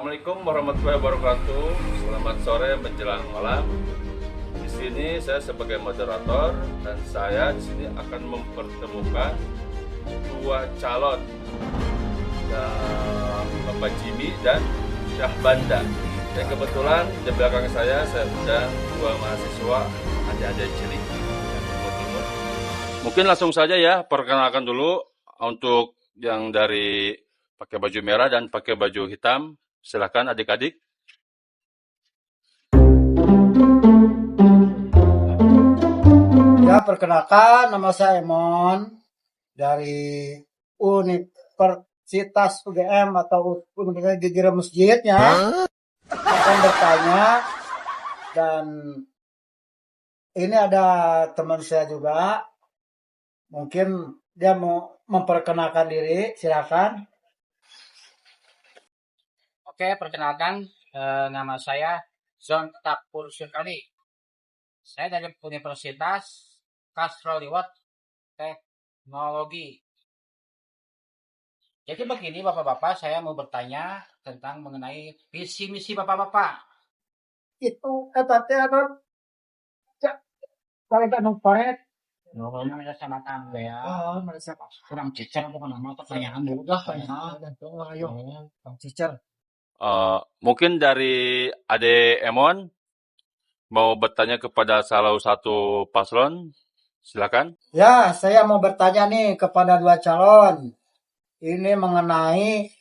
Assalamualaikum warahmatullahi wabarakatuh. Selamat sore menjelang malam. Di sini saya sebagai moderator dan saya di sini akan mempertemukan dua calon, Bapak Jimmy dan Syahbanda. Dan kebetulan di belakang saya sedang dua mahasiswa adik-adik cilik yang umur-umur. Mungkin langsung saja ya, perkenalkan dulu untuk yang dari pakai baju merah dan pakai baju hitam. Silakan adik-adik. Ya, perkenalkan nama saya Emon dari Universitas UGM atau Universitas Gigi Masjid ya. Akan bertanya, dan ini ada teman saya juga. Mungkin dia mau memperkenalkan diri, silakan. Oke, perkenalkan, nama saya Zon Takpur Syukali. Saya dari Universitas Kasroliwat Teknologi. Jadi begini Bapak-Bapak, saya mau bertanya tentang mengenai visi misi Bapak-Bapak. Itu tadi ada kalau nggak numpet. Normalnya mereka sama tangga ya. Oh, merasa Kurang cicer bukan nama pertanyaan dulu dah. ayo, Bang Cicer. Mungkin dari Ade Emon mau bertanya kepada salah satu paslon. Silakan. Ya, saya mau bertanya nih kepada dua calon. Ini mengenai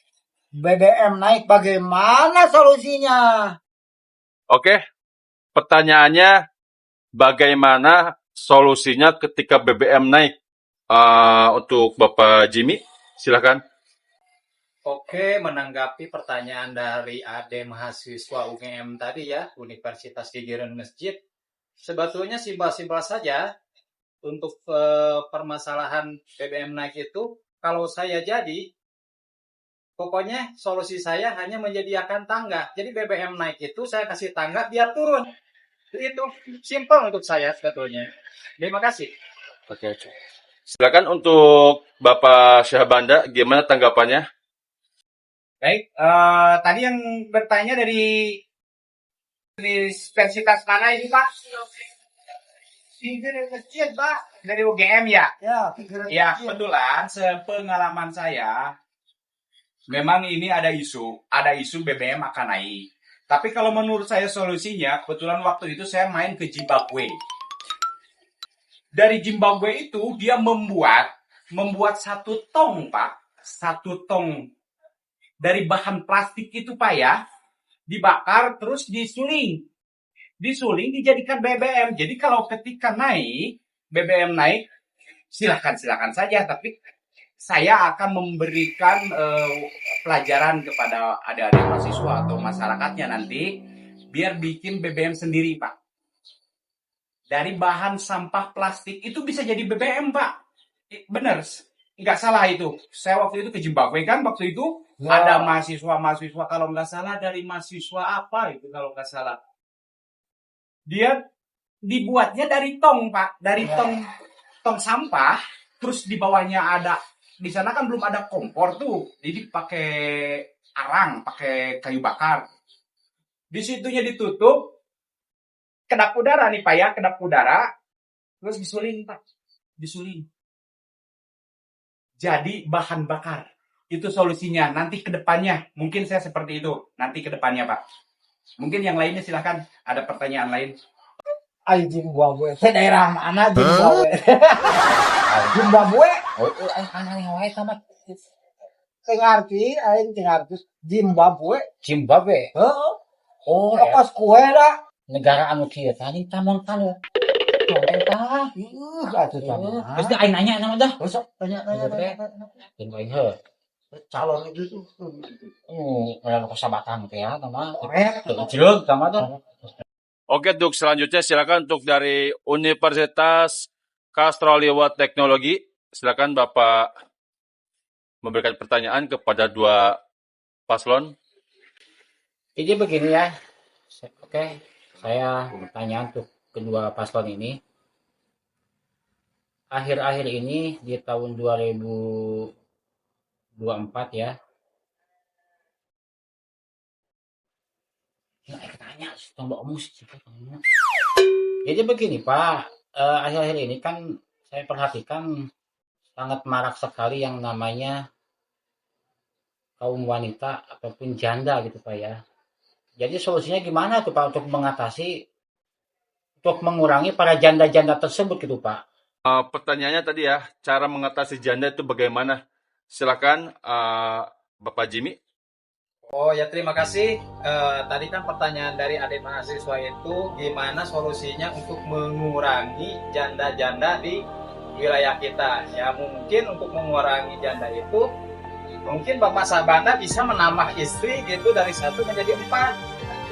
BBM naik, bagaimana solusinya? Oke, pertanyaannya bagaimana solusinya ketika BBM naik? Untuk Bapak Jimmy, silakan. Oke, menanggapi pertanyaan dari Ade mahasiswa UGM tadi ya, Universitas Gigi Masjid, sebetulnya simpel-simpel saja untuk permasalahan BBM naik itu. Kalau saya jadi, pokoknya solusi saya hanya menyediakan tangga. Jadi BBM naik itu saya kasih tangga biar turun. Itu simpel untuk saya sebetulnya. Terima kasih. Oke. Silakan untuk Bapak Syahbanda, gimana tanggapannya? Baik, tadi yang bertanya dari Universitas mana ini Pak? Gigi Masjid Pak, dari UGM ya? Ya, Ya, kebetulan sepengalaman saya, memang ini ada isu BBM akan naik. Tapi kalau menurut saya solusinya, kebetulan waktu itu saya main ke Zimbabwe. Dari Zimbabwe itu dia membuat satu tong Pak, satu tong dari bahan plastik itu Pak ya, dibakar terus disuling dijadikan BBM. Jadi kalau ketika naik BBM naik, silakan saja, tapi saya akan memberikan pelajaran kepada adik-adik mahasiswa atau masyarakatnya nanti biar bikin BBM sendiri Pak. Dari bahan sampah plastik itu bisa jadi BBM Pak. Bener, nggak salah itu. Saya waktu itu ke Zimbabwe kan, waktu itu ada mahasiswa kalau nggak salah dari mahasiswa apa itu kalau nggak salah. Dia dibuatnya dari tong Pak, dari tong sampah, terus di bawahnya ada, di sana kan belum ada kompor tuh, jadi pakai arang, pakai kayu bakar. Di situnya ditutup, kedap udara nih Pak ya, kedap udara, terus disuling Pak, disuling. Jadi bahan bakar. Itu solusinya. Nanti ke depannya, mungkin saya seperti itu. Nanti ke depannya Pak. Mungkin yang lainnya silahkan, ada pertanyaan lain. Ay, Zimbabwe. Saya daerah mana Zimbabwe? Zimbabwe? Oh, anak yang lain sama Tengarti, aing tengarti. Zimbabwe. Zimbabwe. Heeh. Oh, Pas kue dah. negara anu kieu tadi tamon talo. Atuh sama. Terus dia aing nanya nama dah. Terus tanya. Jeung aing heuh. Calon itu. Anu kasabatang teh ya, nama. Korek. Jeug sama tuh. Oke, untuk selanjutnya silakan untuk dari Universitas Kasroliwat Teknologi. Silakan Bapak memberikan pertanyaan kepada dua paslon. Jadi begini ya. Oke, saya bertanya untuk kedua paslon ini. Akhir-akhir ini di tahun 2024 ya, tambah omong sih. Jadi begini Pak, akhir-akhir ini kan saya perhatikan sangat marak sekali yang namanya kaum wanita ataupun janda gitu Pak ya. Jadi solusinya gimana tuh Pak untuk mengurangi para janda-janda tersebut gitu Pak? Pertanyaannya tadi ya, cara mengatasi janda itu bagaimana? Silakan Bapak Jimmy. Oh ya, terima kasih. Tadi kan pertanyaan dari adik mahasiswa itu gimana solusinya untuk mengurangi janda-janda di wilayah kita. Ya mungkin untuk mengurangi janda itu, mungkin Bapak Sabanda bisa menambah istri gitu dari 1 menjadi 4.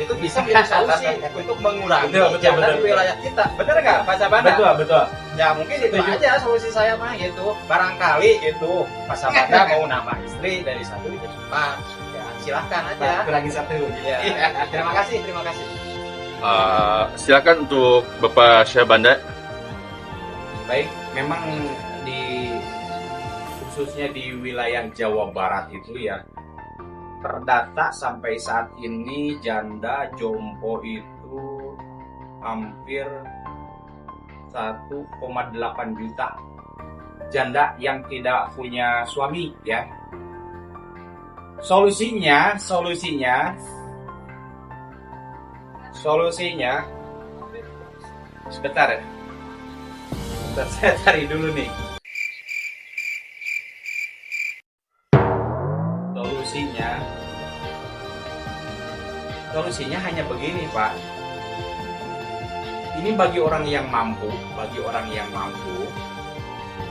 Itu bisa menjadi solusi untuk mengurangi janda di wilayah kita. Bener nggak Pak Sabanda? Betul. Ya mungkin itu aja solusi saya mah gitu. Barangkali gitu Pak Sabanda mau nambah istri dari 1 menjadi 4. Ya silahkan aja. Lagi 1. Ya, terima kasih. Silakan untuk Bapak Syahbanda. Baik, memang khususnya di wilayah Jawa Barat itu ya, terdata sampai saat ini janda jompo itu hampir 1,8 juta janda yang tidak punya suami ya. Solusinya sebentar ya. Bentar, saya cari dulu nih. Solusinya hanya begini Pak. Ini bagi orang yang mampu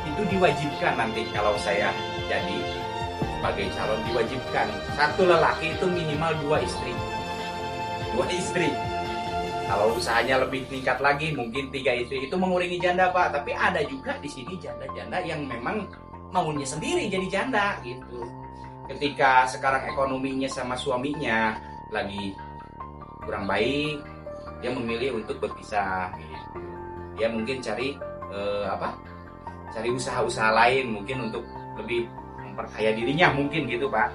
itu diwajibkan nanti kalau saya jadi sebagai calon, diwajibkan 1 lelaki itu minimal 2 istri. Kalau usahanya lebih meningkat lagi mungkin 3 istri, itu mengurangi janda Pak. Tapi ada juga di sini janda-janda yang memang maunya sendiri jadi janda gitu. Ketika sekarang ekonominya sama suaminya lagi kurang baik, dia memilih untuk berpisah gitu. Dia mungkin cari usaha-usaha lain mungkin untuk lebih memperkaya dirinya mungkin gitu Pak.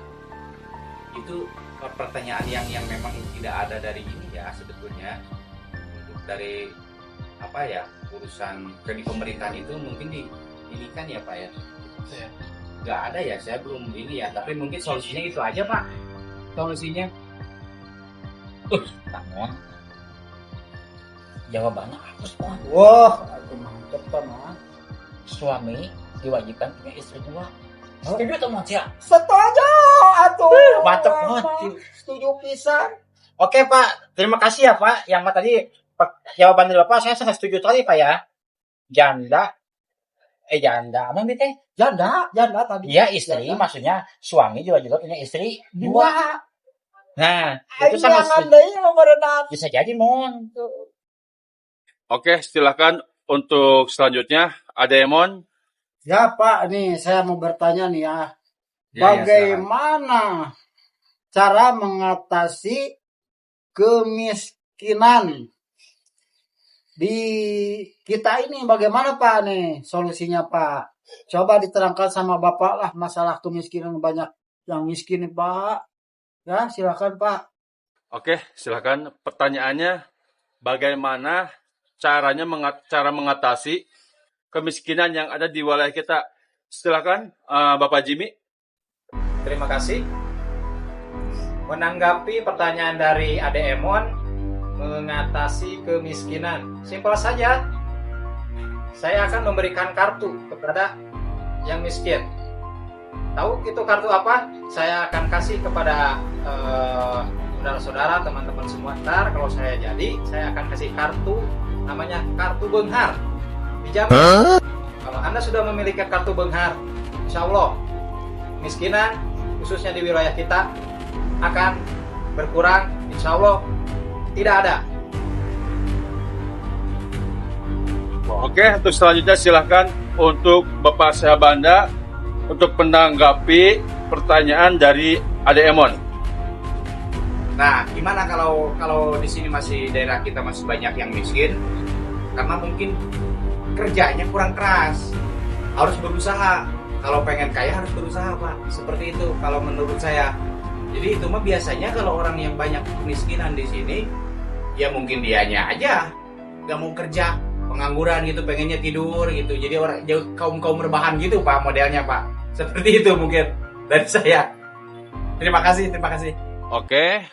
Itu pertanyaan yang memang tidak ada dari ini ya sebetulnya. Untuk dari urusan di pemerintahan itu mungkin ini kan ya Pak ya. Nggak ada ya, saya belum ini ya, tapi mungkin solusinya itu aja Pak. Solusinya Namun jawabannya apa Pak? Wah, aku mantep Pak. Suami diwajibkan punya istri 2. Setuju atau mau ya? Setuju atuh. Mantep banget. Setuju pisan. Oke Pak, terima kasih ya Pak. Yang tadi jawaban dari Bapak saya sangat setuju tadi Pak ya. Janda, apa nih teh? Janda tadi. Iya istri, Janda. maksudnya suami juga punya istri 2. Nah, itu Itu sangat jangan deh ngomorenan. bisa jadi mon. Oke, silakan untuk selanjutnya ada Emon. Ya Pak, nih saya mau bertanya nih ya. Ya, Bagaimana cara mengatasi kemiskinan di kita ini? Bagaimana Pak nih solusinya Pak? Coba diterangkan sama Bapak lah masalah kemiskinan, banyak yang miskin nih Pak. Ya silakan Pak. Oke, silakan. Pertanyaannya, bagaimana caranya cara mengatasi kemiskinan yang ada di wilayah kita? Silakan Bapak Jimmy. Terima kasih. Menanggapi pertanyaan dari Ade Emon mengatasi kemiskinan, simpel saja. Saya akan memberikan kartu kepada yang miskin. Tahu itu kartu apa? Saya akan kasih kepada saudara-saudara, teman-teman semua. Ntar kalau saya jadi, saya akan kasih kartu, namanya kartu Benghar. Dijamin. Kalau Anda sudah memiliki kartu Benghar, insya Allah kemiskinan khususnya di wilayah kita akan berkurang, insya Allah tidak ada. Oke, untuk selanjutnya silakan untuk Bapak Syahbanda untuk menanggapi pertanyaan dari Ade Emon. Nah, gimana kalau di sini masih daerah kita masih banyak yang miskin karena mungkin kerjanya kurang keras, harus berusaha. Kalau pengen kaya harus berusaha Pak, seperti itu kalau menurut saya. Jadi itu mah biasanya kalau orang yang banyak kemiskinan di sini ya mungkin dianya aja nggak mau kerja, pengangguran gitu, pengennya tidur gitu. Jadi orang kaum rebahan gitu Pak modelnya Pak. Seperti itu mungkin dari saya. Terima kasih. Oke,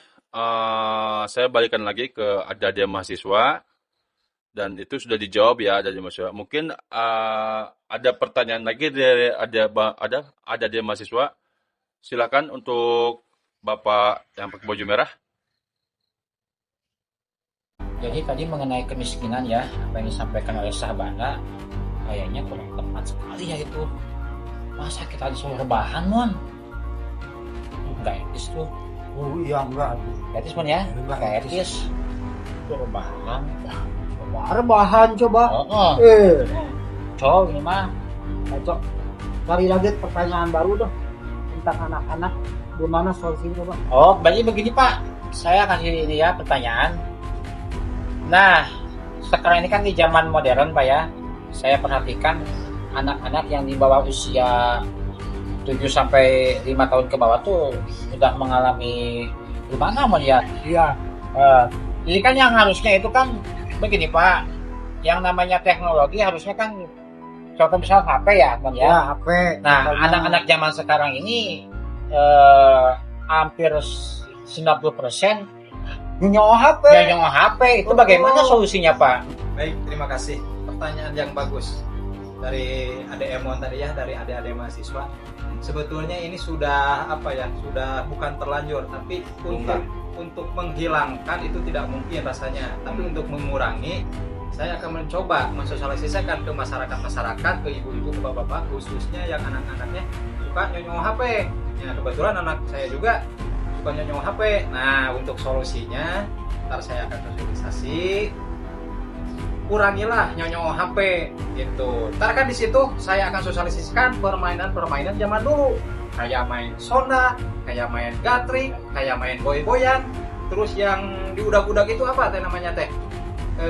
saya balikan lagi ke adik-adik mahasiswa dan itu sudah dijawab ya adik-adik mahasiswa. Mungkin ada pertanyaan lagi dari adik-adik mahasiswa. Silakan untuk Bapak yang pakai baju merah. Jadi tadi mengenai kemiskinan ya, apa yang disampaikan oleh Sahabana, kayaknya kurang tepat sekali ya itu. Masa kita disuruh rebahan, Mon? Nggak etis tuh. Oh iya enggak. Etis, Mon ya? Nggak Nggak etis. etis. Itu rebahan. Rebahan coba. Oh. Cok, ini mah. Cocok. Cari lagi pertanyaan baru dong tentang anak-anak. Gimana solusinya coba? Oh, berarti begini Pak. Saya kasih ini ya pertanyaan. Nah, sekarang ini kan di zaman modern Pak ya. Saya perhatikan anak-anak yang di bawah usia 7 sampai 5 tahun ke bawah tuh udah mengalami gimana Mon ya? Iya. Jadi kan yang harusnya itu kan begini Pak. Yang namanya teknologi harusnya kan contoh misal HP ya Mon ya. Ya, HP. Nah, anak-anak zaman sekarang ini hampir 90% nyonya HP. yang HP itu bagaimana solusinya Pak? Baik, terima kasih. Pertanyaan yang bagus dari Ade Emon tadi ya, dari adik-adik mahasiswa. Sebetulnya ini sudah sudah bukan terlanjur, tapi untuk menghilangkan itu tidak mungkin rasanya. Tapi untuk mengurangi, saya akan mencoba mensosialisasikan ke masyarakat, ke ibu-ibu, ke bapak-bapak, khususnya yang anak-anaknya suka nyonyo HP. Nah, kebetulan anak saya juga suka nyonyo HP. Nah, untuk solusinya, ntar saya akan sosialisasi. Kurangilah nyonyo HP gitu. Ntar kan di situ saya akan sosialisasikan permainan-permainan zaman dulu. Kayak main sonda, kayak main gatring, kayak main boy-boyan. Terus yang di udak-udak itu apa teh namanya teh?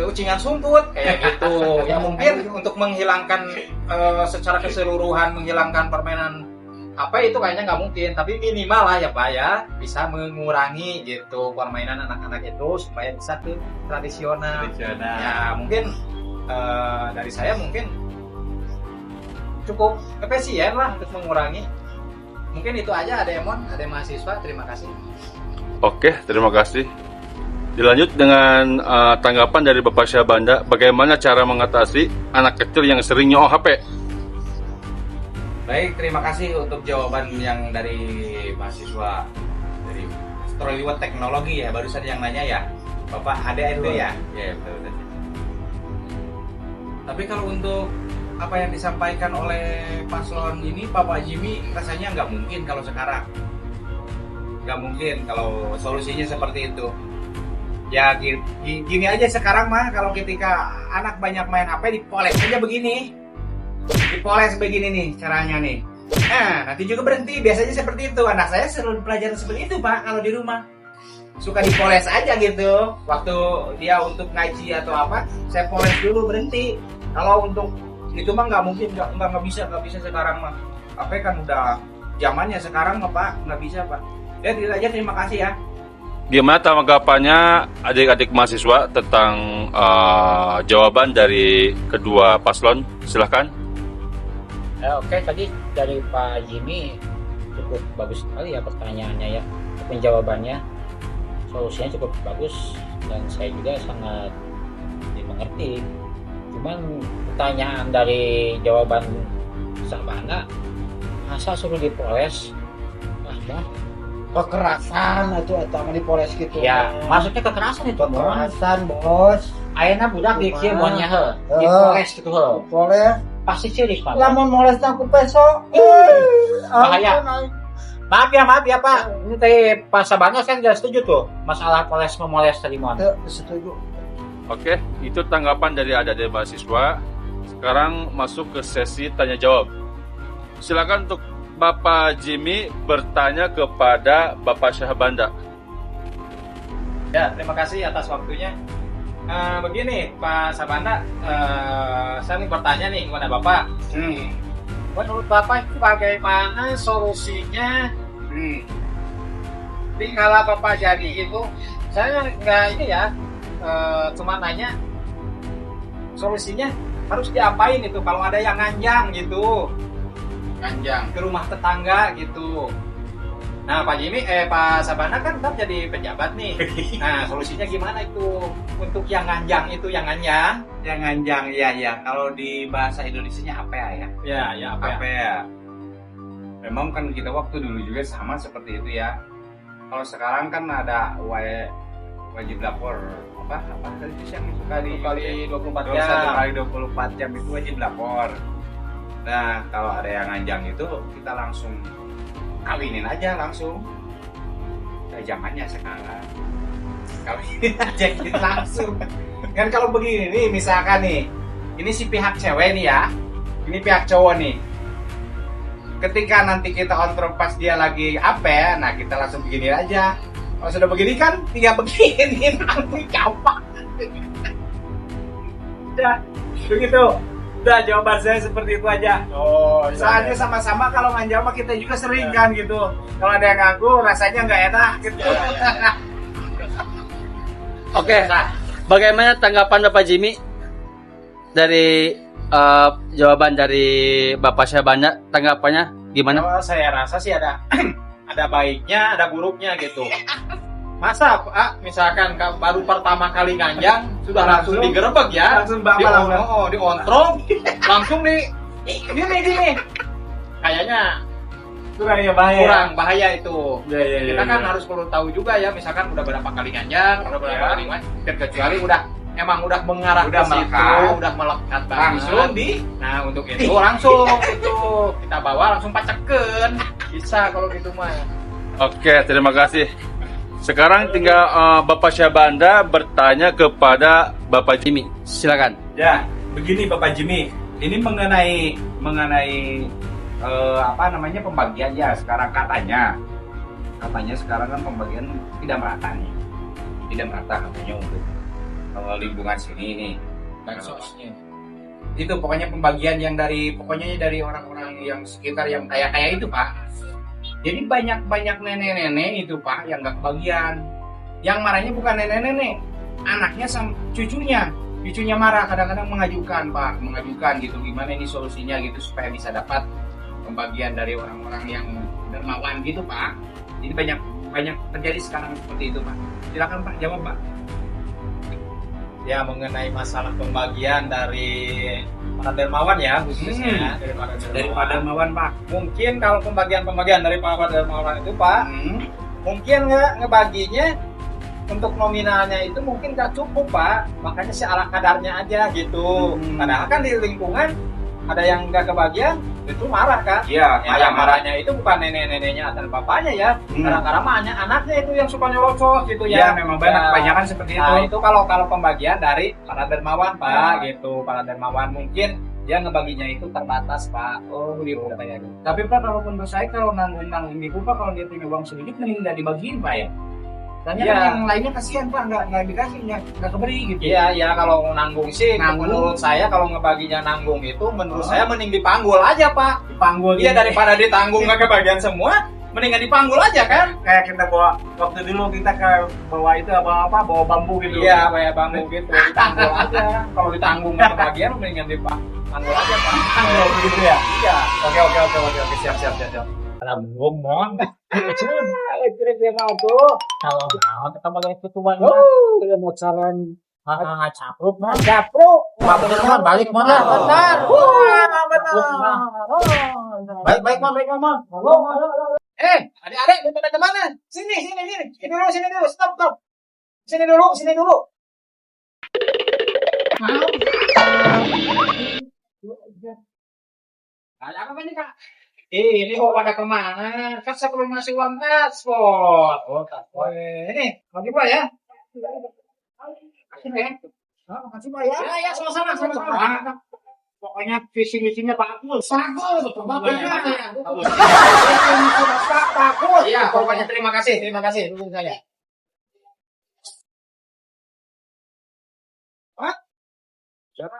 Ucingan sumput kayak gitu. Yang mungkin untuk menghilangkan secara keseluruhan menghilangkan permainan apa itu kayaknya nggak mungkin, tapi minimal lah ya Pak ya bisa mengurangi gitu permainan anak-anak itu supaya bisa ke tradisional. Ya mungkin dari saya mungkin cukup efisien lah untuk mengurangi. Mungkin itu aja ada Emon, ada mahasiswa. Terima kasih. Oke, terima kasih. Dilanjut dengan tanggapan dari Bapak Syahbanda, bagaimana cara mengatasi anak kecil yang sering nyoh HP? Baik, terima kasih untuk jawaban yang dari mahasiswa dari Stroiwat Teknologi ya, barusan yang nanya ya, Bapak ADND ya. Ya, betul. Tapi kalau untuk apa yang disampaikan oleh paslon ini, Bapak Jimmy, rasanya nggak mungkin kalau sekarang. Nggak mungkin kalau solusinya seperti itu. Ya gini aja sekarang mah, kalau ketika anak banyak main HP, dipoles aja begini. Dipoles begini nih caranya nih. Nah, nanti juga berhenti. Biasanya seperti itu. Anak saya selalu pelajaran seperti itu Pak kalau di rumah. Suka dipoles aja gitu. Waktu dia untuk ngaji atau apa, saya poles dulu, berhenti. Kalau untuk itu mah nggak mungkin, nggak bisa sekarang mah. HP kan udah zamannya sekarang mah Pak, nggak bisa Pak. Ya tidak aja, terima kasih ya. Gimana tanggapannya adik-adik mahasiswa tentang jawaban dari kedua paslon? Silahkan. Oke, tadi dari Pak Jimmy cukup bagus sekali ya pertanyaannya ya, penjawabannya, solusinya cukup bagus dan saya juga sangat dimengerti. Cuman pertanyaan dari jawaban Sabana, masa suruh dipoles? Kekerasan itu atau dipoles gitu. Ya, maksudnya kekerasan itu. Kekerasan, Bos. Ayeuna budak di kieu mun nya heuh, dipoles gitu heuh. Poles. Pasti ceurik Pak. Lamun molesna ku peso. Bahaya. Maaf ya Pak. Ini teh Pak Sabana kan nggak setuju tuh masalah poles memoles tadi mohon. Setuju. Oke, itu tanggapan dari adik-adik mahasiswa. Sekarang masuk ke sesi tanya jawab. Silakan untuk Bapak Jimmy bertanya kepada Bapak Syahbanda. Ya, terima kasih atas waktunya. Begini Pak Sabanda, saya ingin bertanya nih kepada Bapak. Menurut Bapak itu bagaimana solusinya? Kalau Bapak jadi itu, saya nggak ini ya, cuma nanya solusinya harus diapain itu kalau ada yang nganjang gitu, nganjang ke rumah tetangga gitu. Nah Pak Jimmy, Pak Sabana kan ntar jadi pejabat nih. Nah solusinya gimana itu untuk yang nganjang itu, yang nganjang? Yang nganjang, ya. Kalau di bahasa Indonesianya apa ya? Ya apa ya? Apa ya? Memang kan kita waktu dulu juga sama seperti itu ya. Kalau sekarang kan ada wajib lapor apa tadi itu yang suka di Kali 24 kalau jam. 1 kali 24 jam itu wajib lapor. Nah kalau ada yang nganjang itu kita langsung kawinin aja langsung. Zamannya sekarang kawinin aja gitu langsung. Kan kalau begini nih misalkan nih, ini si pihak cewek nih ya, ini pihak cowok nih. Ketika nanti kita kontrol pas dia lagi apa, nah kita langsung begini aja. Kalau sudah begini kan tinggal begini nanti gampang. Udah begitu. Udah jawaban saya seperti itu aja. Oh, Soalnya sama-sama kalau nganjam mah kita juga sering kan gitu. Kalau ada yang ngaku rasanya nggak enak gitu. Oke, bagaimana tanggapan Bapak Jimmy dari jawaban dari Bapak Syabana? Tanggapannya gimana? Kalau saya rasa sih ada ada baiknya, ada buruknya gitu. Masa Pak, misalkan baru pertama kali nganjang sudah langsung digerebek ya, Langsung bakal diontrong, langsung gini. Kayaknya kurang ya bahaya. kurang bahaya itu. Ya, Kita kan harus perlu tahu juga ya, misalkan udah berapa kali nganjang, udah berapa Ya. kali nganjang, kecuali udah mengarah Udah ke situ, melekat. udah melekat banget. Langsung Nah untuk itu langsung itu kita bawa langsung paceken, bisa kalau gitu mah. Oke, terima kasih. Sekarang tinggal Bapak Syabanda bertanya kepada Bapak Jimmy. Silakan. Ya, begini Bapak Jimmy, ini mengenai apa namanya pembagian ya sekarang katanya sekarang kan pembagian tidak merata nih, tidak merata katanya untuk lingkungan sini nih. Bansosnya. Itu pokoknya pembagian yang dari orang-orang yang sekitar yang kaya-kaya itu Pak. Jadi banyak nenek-nenek itu Pak yang nggak kebagian. Yang marahnya bukan nenek-nenek, anaknya sama cucunya. Cucunya marah, kadang-kadang mengajukan gitu gimana ini solusinya gitu supaya bisa dapat pembagian dari orang-orang yang dermawan gitu Pak. Jadi banyak terjadi sekarang seperti itu Pak. Silakan Pak jawab Pak. Ya mengenai masalah pembagian dari para dermawan ya khususnya Dari Pak Darmawan Pak. Mungkin kalau pembagian dari para dermawan itu Pak, mungkin ngebaginya untuk nominalnya itu mungkin gak cukup Pak, makanya seala kadarnya aja gitu. Padahal kan di lingkungan ada yang nggak kebagian itu marah kan. Iya, Yang marahnya itu bukan nenek-neneknya atau bapaknya ya, kadang-kadang mah hanya anaknya itu yang suka nyolocos gitu Ya, ya. memang banyak Ya. kebanyakan seperti itu. Nah itu kalau pembagian dari para dermawan Pak gitu, para dermawan mungkin dia ngebaginya itu terbatas Pak. Oh gitu katanya. Tapi Pak kalau menurut saya kalau nanggung itu Pak kalau dia punya uang sedikit mending nggak dibagiin Pak ya. Tanya Iya. kan yang lainnya kasihan Pak nggak dikasih nggak keberi gitu. Iya ya kalau nanggung sih, Nanggung. menurut saya kalau ngebaginya nanggung itu menurut saya mending dipanggul aja Pak. Dipanggul Iya daripada ditanggung nggak kebagian semua, mendingan dipanggul aja kan. kayak kita bawa waktu dulu kita ke bawa itu bawa bambu gitu. Iya kayak bambu gitu, ditanggul aja. Kalau ditanggung nggak kebagian mendingan dipanggul aja Pak. Panggul gitu ya. Iya. Oke siap. Ngomong. Kira dia mau tuh. Kalau mau kita balik ke tuan. Dia mau calon capruk mah. Capruk. Bener balik mana? Bentar. Baik mah. Adik-adik lu pada kemana? Sini dulu, stop. Sini dulu. Ada apa ini Kak? Ini kok pada kemana? Kan saya belum ngasih uang transport. Oh, transport. Ini, mau dibawa ya? Kasih ya. Makasih Pak ya. Ya, sama-sama. Pokoknya visi-misinya bagus. Bagus. Iya, pokoknya terima kasih. Dukung saya. Hah? Siapa?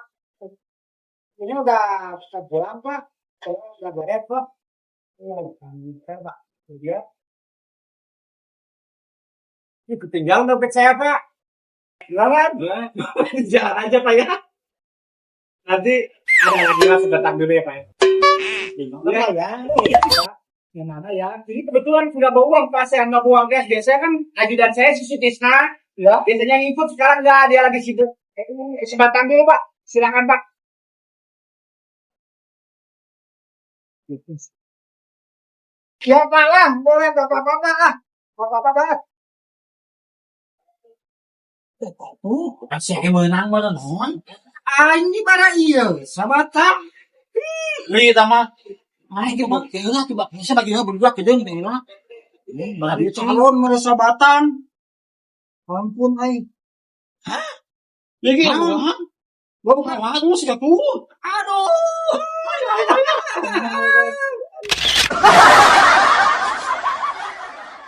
Ini udah pulang Pak. Saya udah beres Pak. Bisa Pak. Dia. Ini ketinggalan dompet saya Pak. Silakan. Jalan aja Pak ya. Nanti ada lagi langsung datang dulu ya Pak ya. Gimana ya? Yang mana ya? Ini kebetulan nggak bawa uang Pak, saya nggak bawa guys. Biasanya kan ajudan saya si Sutisna, Ya. biasanya ngikut, sekarang nggak, dia lagi sibuk. Kesempatan dulu Pak, silakan Pak. Ya Pak lah, boleh Pak lah. Pak. Kasih menang mana non? Ini para iya, sabatang. Li tama. Ay, coba kira coba bisa bagi berdua kedeng kira. Dari calon merasa batang. Ampun, ay. Lagi apa? Gua bukan waduh sih tuh. Aduh.